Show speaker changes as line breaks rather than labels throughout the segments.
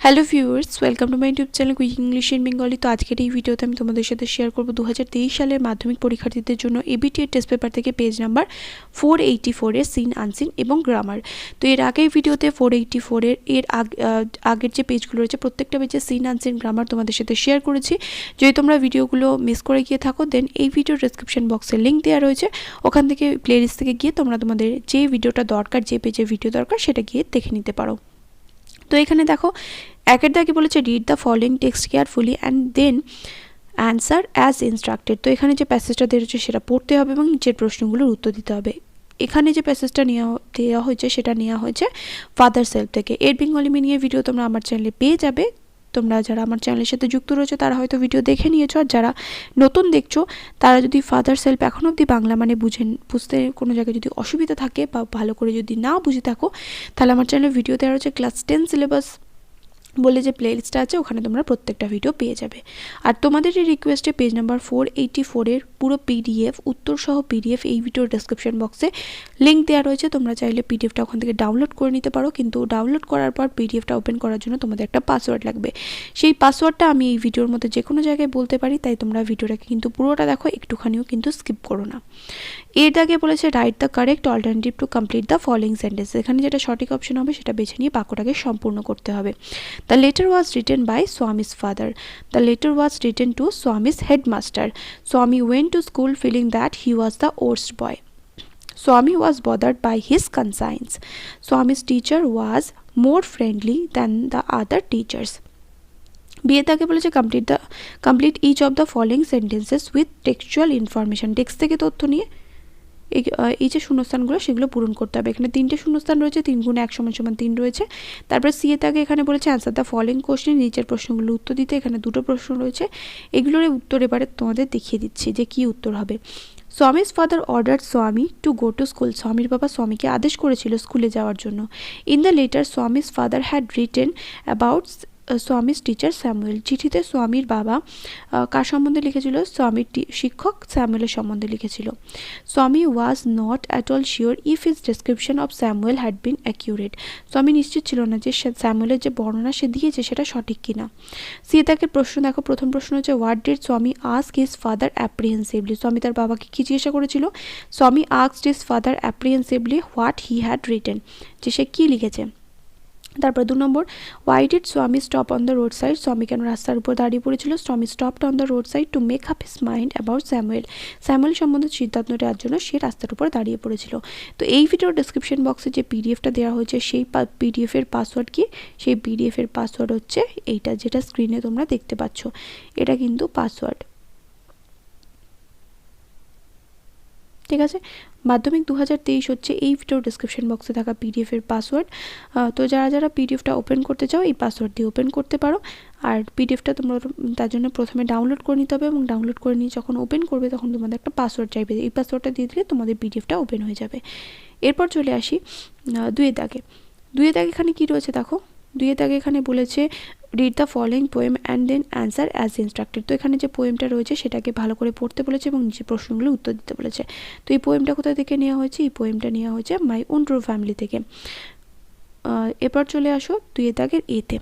Hello viewers, welcome to my YouTube channel quick English in Bengali. তো আজকের এই ভিডিওতে আমি তোমাদের সাথে শেয়ার করব 2023 সালের মাধ্যমিক পরীক্ষার্থীদের জন্য ABTA টেস্ট পেপার থেকে পেজ নাম্বার 484 এর সিন আনসিন এবং গ্রামার। তো এর আগের ভিডিওতে 484 এর আগের যে পেজগুলো রয়েছে প্রত্যেকটা পেজে সিন আনসিন গ্রামার তোমাদের সাথে শেয়ার করেছি। যদি তোমরা ভিডিওগুলো মিস করে গিয়ে থাকো দেন এই ভিডিওর ডেসক্রিপশন বক্সে লিঙ্ক দেওয়া রয়েছে, ওখান থেকে প্লেলিস্ট থেকে গিয়ে তোমরা তোমাদের যে ভিডিওটা দরকার, যে পেজে ভিডিও দরকার সেটা গিয়ে দেখে নিতে পারো। তো এখানে দেখো একের দাগে বলেছে read the following text carefully and then answer as instructed. তো এখানে যে প্যাসেজটা দেওয়া হয়েছে সেটা পড়তে হবে এবং নিচের প্রশ্নগুলোর উত্তর দিতে হবে। এখানে যে প্যাসেজটা দেওয়া হয়েছে সেটা নেওয়া হয়েছে ফাদার সেলফ থেকে। এর বেঙ্গলি মিনিংয়ের ভিডিও তোমরা আমার চ্যানেলে পেয়ে যাবে। তোমরা যারা আমার চ্যানেলের সাথে যুক্ত রয়েছে তারা হয়তো ভিডিও দেখে নিয়েছো, আর যারা নতুন দেখছো তারা যদি ফাদার সেলফ এখনও অবধি বাংলা মানে বুঝতে কোনো জায়গায় যদি অসুবিধা থাকে বা ভালো করে যদি না বুঝে থাকো, তাহলে আমার চ্যানেলে ভিডিও দেওয়া রয়েছে ক্লাস 10 সিলেবাস বলে যে প্লেলিস্টটা আছে, ওখানে তোমরা প্রত্যেকটা ভিডিও পেয়ে যাবে। আর তোমাদের এই রিকোয়েস্টে পেজ নাম্বার 484 এর পুরো পিডিএফ, উত্তর সহ পিডিএফ এই ভিডিওর ডেসক্রিপশন বক্সে লিঙ্ক দেওয়া রয়েছে। তোমরা চাইলে পিডিএফটা ওখান থেকে ডাউনলোড করে নিতে পারো, কিন্তু ডাউনলোড করার পর পিডিএফটা ওপেন করার জন্য তোমাদের একটা পাসওয়ার্ড লাগবে। সেই পাসওয়ার্ডটা আমি এই ভিডিওর মধ্যে যে কোনো জায়গায় বলতে পারি, তাই তোমরা ভিডিওটাকে কিন্তু পুরোটা দেখো, একটুখানিও কিন্তু স্কিপ করো না। এর দাগে বলেছে write the correct alternative to complete the following sentence. এখানে যেটা সঠিক অপশন হবে সেটা বেছে নিয়ে বাক্যটাকে সম্পূর্ণ করতে হবে। The letter was written by Swami's father. The letter was written to Swami's headmaster. Swami went to school feeling that he was the worst boy. Swami was bothered by his conscience. Swami's teacher was more friendly than the other teachers. বিয়ে তাকে বলেছে complete each of the following sentences with textual information. Text থেকে তথ্য নিয়ে এই যে শূন্যস্থানগুলো সেগুলো পূরণ করতে হবে। এখানে 3টে শূন্যস্থান রয়েছে, 3 গুণ 1 = 3 রয়েছে। তারপর সিএ তাকে এখানে বলেছে অ্যান্সার দ্য ফলোইং কোশ্চেন, নিচের প্রশ্নগুলো উত্তর দিতে। এখানে 2টো প্রশ্ন রয়েছে, এগুলোর উত্তর এবারে তোমাদের দেখিয়ে দিচ্ছি যে কি উত্তর হবে। স্বামীজ ফাদার অর্ডার স্বামী টু গো টু স্কুল। স্বামীর বাবা স্বামীকে আদেশ করেছিল স্কুলে যাওয়ার জন্য। In the letter Swami's father had written about Swami's teacher Samuel. চিঠিতে স্বামীর বাবা কার সম্বন্ধে লিখেছিল? স্বামীর শিক্ষক স্যামুয়েলের সম্বন্ধে লিখেছিল। স্বামী was not at all sure if his description of Samuel had been accurate. স্বামী নিশ্চিত ছিল না যে স্যামুয়েলের যে বর্ণনা সে দিয়েছে সেটা সঠিক কিনা। সিএতাকের প্রশ্ন দেখো, প্রথম প্রশ্ন হচ্ছে হোয়াট ডিড স্বামী আস্ক হিজ ফাদার অ্যাপ্রিহেন্সিভলি। স্বামী তার বাবাকে কি জিজ্ঞাসা করেছিল? স্বামী asked his father apprehensively what he had written, যে সে কী লিখেছে। তারপর 2 নম্বর, ওয়াই ডিড স্বামী stop on the road side. স্বামী কেন রাস্তার উপর দাঁড়িয়ে পড়েছিল? স্বামী stopped on the road side to make up his mind about Samuel. Samuel সম্বন্ধে সিদ্ধান্ত নেওয়ার জন্য সে রাস্তার উপর দাঁড়িয়ে পড়েছিল। তো এই ভিডিওর ডেসক্রিপশন বক্সে যে পিডিএফটা দেওয়া হয়েছে সেই পিডিএফের পাসওয়ার্ড কি? সেই পিডিএফের পাসওয়ার্ড হচ্ছে এইটা, যেটা স্ক্রিনে তোমরা দেখতে পাচ্ছ। এটা কিন্তু পাসওয়ার্ড, ঠিক আছে। মাধ্যমিক 2023 হচ্ছে এই ভিডিওর ডেসক্রিপশন বক্সে থাকা পিডিএফের পাসওয়ার্ড। তো যারা পিডিএফটা ওপেন করতে চাও এই পাসওয়ার্ড দিয়ে ওপেন করতে পারো। আর পিডিএফটা তোমরা তার জন্য প্রথমে ডাউনলোড করে নিতে হবে, এবং ডাউনলোড করে নিয়ে যখন ওপেন করবে তখন তোমাদের একটা পাসওয়ার্ড চাইবে। এই পাসওয়ার্ডটা দিয়ে দিলে তোমাদের পিডিএফটা ওপেন হয়ে যাবে। এরপর চলে আসি 2 দাগে। 2 দাগে এখানে কী রয়েছে দেখো। 2 দাগে এখানে বলেছে read the following poem and then answer as instructed. তো এখানে যে পোয়েমটা রয়েছে সেটাকে ভালো করে পড়তে বলেছে এবং নিচে প্রশ্নগুলো উত্তর দিতে বলেছে। তো এই পোয়েমটা কোথা থেকে নেওয়া হয়েছে? এই পোয়েমটা নেওয়া হয়েছে মাই ওন ট্রু ফ্যামিলি থেকে। এরপর চলে আসো 2 দাগের এতে।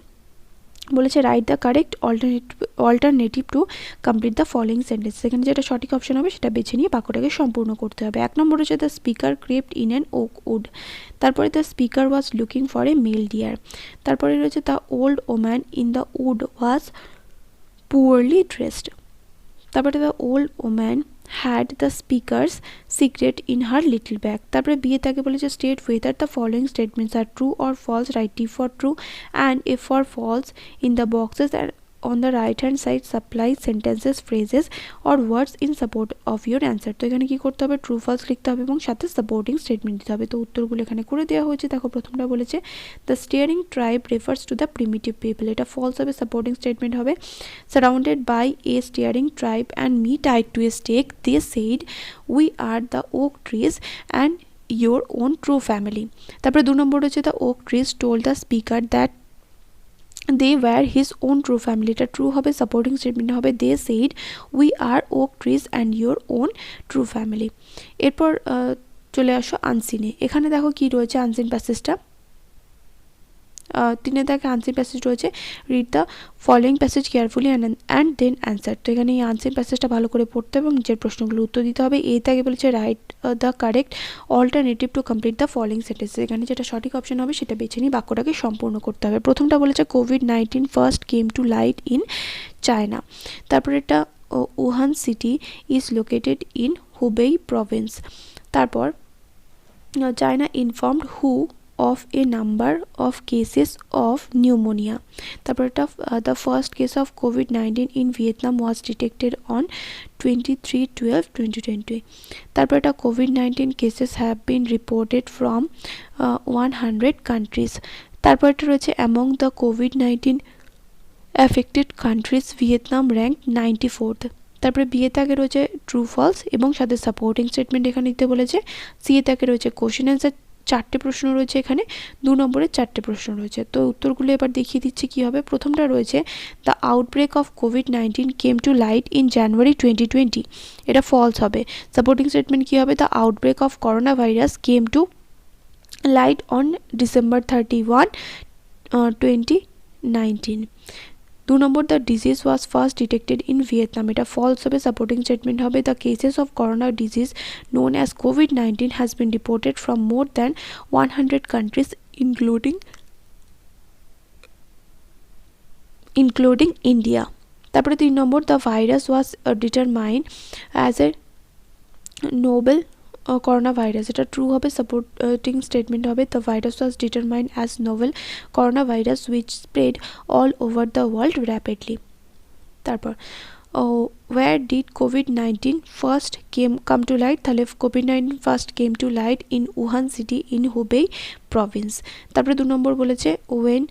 বলেছে write the correct alternative to complete the following sentence. এখানে যেটা সঠিক অপশন হবে সেটা বেছে নিয়ে বাক্যটাকে সম্পূর্ণ করতে হবে। 1 নম্বর হচ্ছে the speaker crept in an oak wood. তারপরে the speaker was looking for a male deer. তারপরে রয়েছে the old woman in the wood was poorly dressed. তারপরে the old woman had the speaker's secret in her little bag. তারপরে বিয়ে তাকে বলেছে state whether the following statements are true or false. write T for true and F for false in the boxes and on the right hand side supply sentences, phrases or words in support of your answer. তো এখানে কি করতে হবে? True false লিখতে হবে এবং সাথে supporting statement দিতে হবে। তো উত্তরগুলো এখানে করে দেওয়া হয়েছে। দেখো প্রথমটা বলেছে the stirring tribe refers to the primitive people. এটা ফলস হবে, সাপোর্টিং স্টেটমেন্ট হবে surrounded by a stirring tribe and me tied to a stake they said we are the oak trees and your own true family. তারপরে 2 নম্বর হচ্ছে the oak trees told the speaker that they were his own true family. এটা true হবে, supporting statement হবে they said we are oak trees and your own true family. এরপর চলে আসো আনসিনে। এখানে দেখো কি রয়েছে আনসিন প্যাসেজটা। তিনের দাগে আনসিন প্যাসেজ রয়েছে, read the following passage carefully and then answer. তো এখানে এই আনসিন প্যাসেজটা ভালো করে পড়তে হবে এবং নিজের প্রশ্নগুলো উত্তর দিতে হবে। এই দাগে বলেছে write the correct alternative to complete the following sentence. এখানে যেটা সঠিক অপশন হবে সেটা বেছে নিয়ে বাক্যটাকে সম্পূর্ণ করতে হবে। প্রথমটা বলেছে কোভিড-19 first came to light in China. তারপরে এটা Wuhan city is located in Hubei province. তারপর চায়না ইনফর্মড হু of a number of cases of pneumonia. তারপর এটা the first case of COVID-19 in Vietnam was detected on 23/12/2020. তারপর এটা COVID-19 cases have been reported from 100 countries. তারপর এটা রয়েছে among the COVID-19 affected countries Vietnam ranked 94th. তারপরে B এর দাগে রয়েছে ট্রু ফলস এবং সাথে সাপোর্টিং স্টেটমেন্ট এখানে দিতে বলেছে। সি এর দাগে রয়েছে কোশ্চেন অ্যান্সার, 4টে প্রশ্ন রয়েছে এখানে, 2 নম্বরের 4টে প্রশ্ন রয়েছে। তো উত্তরগুলো এবার দেখিয়ে দিচ্ছি কী হবে। প্রথমটা রয়েছে the outbreak of COVID-19 came to light in January 2020, এটা ফলস হবে। সাপোর্টিং স্টেটমেন্ট কী হবে, the outbreak of corona virus came to light on December 31, 2019। 2 number the disease was first detected in Vietnam, এটা ফলস হবে। Supporting statement হবে the cases of corona disease known as COVID-19 has been reported from more than 100 countries including India. তারপরে 3 নম্বর the virus was determined as a Nobel corona virus, এটা true হবে। Supporting statement হবে the virus was determined as novel corona virus which spread all over the world rapidly. তারপর where did COVID-19 first come to light, তাহলে COVID-19 first came to light in Wuhan city in Hubei province। তারপরে 2 নম্বর বলেছে when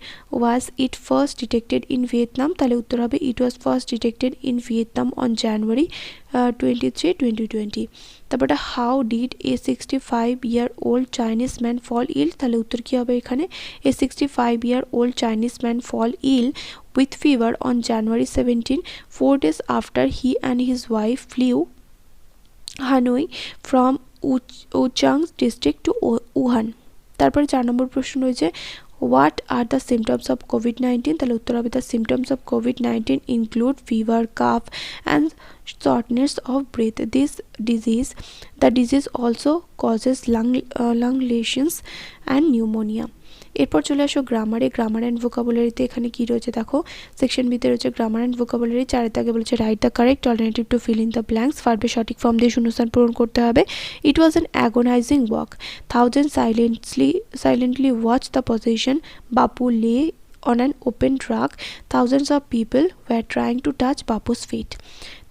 was it first detected in Vietnam, তাহলে উত্তর হবে it was first detected in Vietnam on January 23, 2020। তারপরে how did a 65-year-old Chinese man fall ill, তাহলে উত্তর কী হবে এখানে, a 65-year-old Chinese man fall ill with fever on January 17, 4 days after he and his wife flew Hanoi from Wuchang district to Wuhan। তারপরে 4 নম্বর প্রশ্ন রয়েছে what are the symptoms of COVID-19, তাহলে উত্তর হবে the symptoms of COVID-19 include fever, calf and shortness of breath. The disease also causes lung lesions and pneumonia. এরপর চলে আসো গ্রামারে। Grammar and ভোকাবুলারিতে এখানে কি রয়েছে দেখো, সেকশন বিতে রয়েছে গ্রামার অ্যান্ড ভোকাবুলারি। 4 দাগে বলেছে write the correct alternative to fill in the blanks, ভার্বের সঠিক ফর্ম দিয়ে শূন্যস্থান পূরণ করতে হবে। It was an agonising walk, thousand silently watch the position, বাপু লে on an open truck, thousands of people were trying to touch Bapu's feet।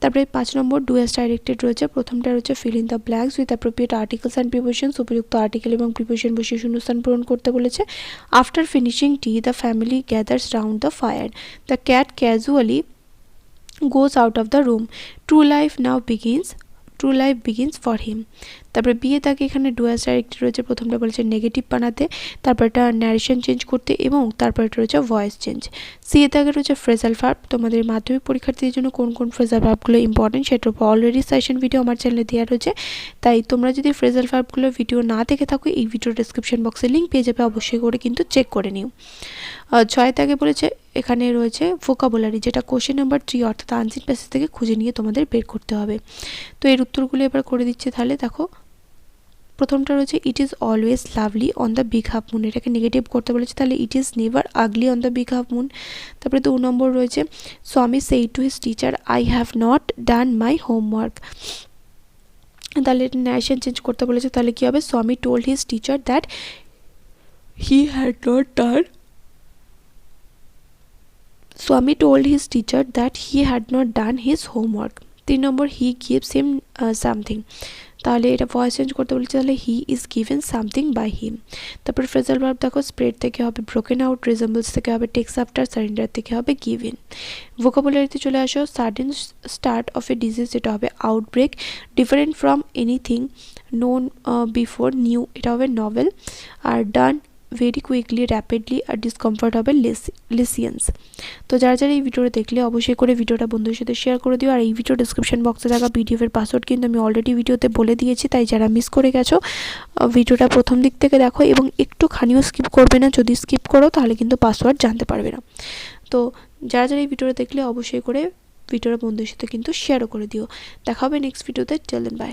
তারপরে 5 নম্বর ডু অ্যাজ ডাইরেক্টেড রয়েছে। প্রথমটা রয়েছে feel in the blanks with appropriate articles and prepositions, উপযুক্ত article এবং preposition বসিয়ে শূন্যস্থান পূরণ করতে বলেছে। After finishing T the family gathers round the fire, the cat casually goes out of the room, true life begins for him। তারপরে বিয়ে তাকে এখানে ডু অ্যাজ ডাইরেক্টেড রয়েছে। প্রথমটা বলেছে নেগেটিভ বানাতে, তারপর এটা ন্যারেশন চেঞ্জ করতে এবং তারপর এটা রয়েছে ভয়েস চেঞ্জ। সি এ তাকে রয়েছে ফ্রেজাল ভার্ব। তোমাদের মাধ্যমিক পরীক্ষার্থীদের জন্য কোন কোন ফ্রেজাল ভার্বগুলো ইম্পর্টেন্ট সেটার উপর অলরেডি সেশন ভিডিও আমার চ্যানেলে দেওয়া রয়েছে, তাই তোমরা যদি ফ্রেজাল ভার্বগুলোর ভিডিও না দেখে থাকো এই ভিডিও ডেসক্রিপশন বক্সে লিঙ্ক পেয়ে যাবে, অবশ্যই করে কিন্তু চেক করে নিও। 6 তাকে বলেছে এখানে রয়েছে ভোকাবুলারি, যেটা কোশ্চেন নাম্বার 3 অর্থাৎ আনসিন প্যাসেজ থেকে খুঁজে নিয়ে তোমাদের বের করতে হবে। তো এর উত্তরগুলো এবার করে দিচ্ছে। তাহলে দেখো প্রথমটা রয়েছে it is always lovely on the big half moon, এটাকে নেগেটিভ করতে বলেছে, তাহলে it is never ugly on the big half moon. তারপরে 2 নম্বর রয়েছে স্বামী সেই to his teacher I have not done my homework, তাহলে এটা ন্যারেশন চেঞ্জ করতে বলেছে, তাহলে কী হবে স্বামী told his teacher that he had not done Swami told his teacher that he had not done his homework। 3 নম্বর হি গিভস হিম সামথিং, তাহলে এটা ভয়েস চেঞ্জ করতে বলেছে, তাহলে he is given something by him. তারপর phrasal verb দেখো spread থেকে হবে ব্রোকেন আউট, রিজেম্বলস থেকে হবে টেক্স আফটার, সারেন্ডার থেকে হবে গিভ ইন। ভোকাবুলারিতে চলে আসো sudden start of A disease, যেটা হবে outbreak, different from anything known before new, এটা হবে নভেল। আর ডান ভেরি কুইকলি র্যাপিডলি আর ডিসকমফর্ট হবে লিসিয়েন্স। তো যারা যারা এই ভিডিওটা দেখলে অবশ্যই করে ভিডিওটা বন্ধুদের সাথে শেয়ার করে দিও। আর এই ভিডিও ডিসক্রিপশন বক্সে থাকা পিডিএফের পাসওয়ার্ড কিন্তু আমি অলরেডি ভিডিওতে বলে দিয়েছি, তাই যারা মিস করে গেছো ভিডিওটা প্রথম দিক থেকে দেখো এবং একটুখানিও স্কিপ করবে না। যদি স্কিপ করো তাহলে কিন্তু পাসওয়ার্ড জানতে পারবে না। তো যারা যারা এই ভিডিওটা দেখলে অবশ্যই করে ভিডিওটা বন্ধুদের সাথে কিন্তু শেয়ারও করে দিও। দেখা হবে নেক্সট ভিডিওতে। Till then by.